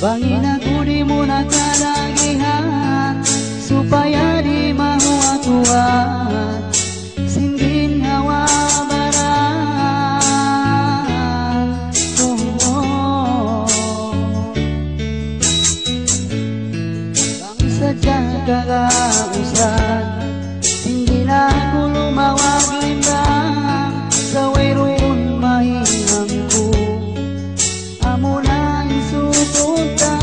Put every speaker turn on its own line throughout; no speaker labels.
Bangin aku di muna kalagihan supaya di mahu atuan singgin hawa barang. Bangsa jaga kausan singgin aku lumawag limbang sa wairun mahinangku amuna isupunta.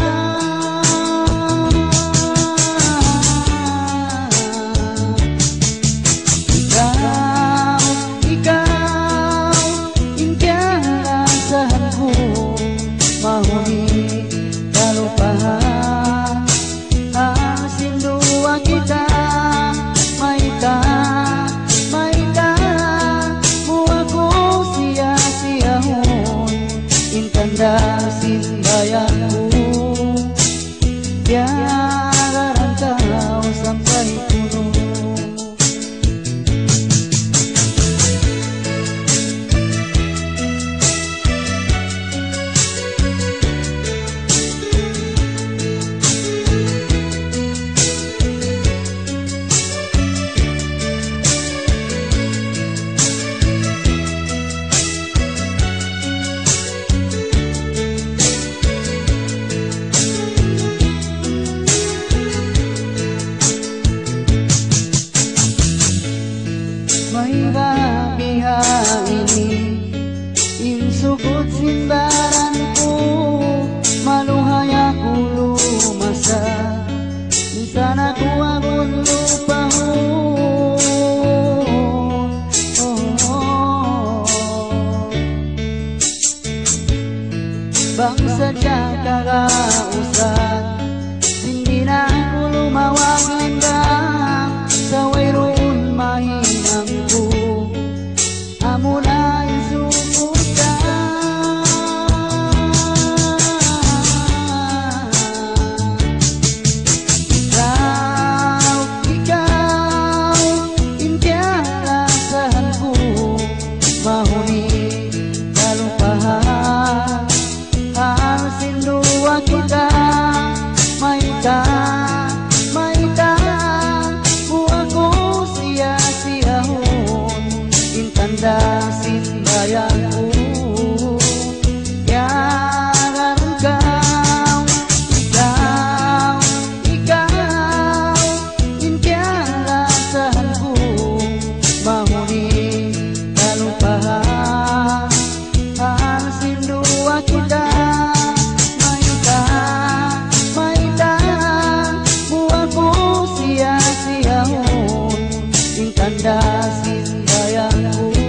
Ikaw impian asahanku mahuni kalupahan asin dua kita maita muaku sia-siahun intan dasin bayangku biar engkau sampai kuno. Mahirapia ini insukut simbaranku maluhay aku lumasa minsan aku abon lupahon. Bangsa jaga kausan hindi na ako lumawag lindang sa wairun mahinangku amuna isupunta. Ikaw impian asahanku mahuni kalupahan asin dua kita maita buaku sia-siahun intan dasin bayangku biar engkau impian asahanku mahuni kalupahan asin dua kita maita buaku sia-siahun intan dasin bayangku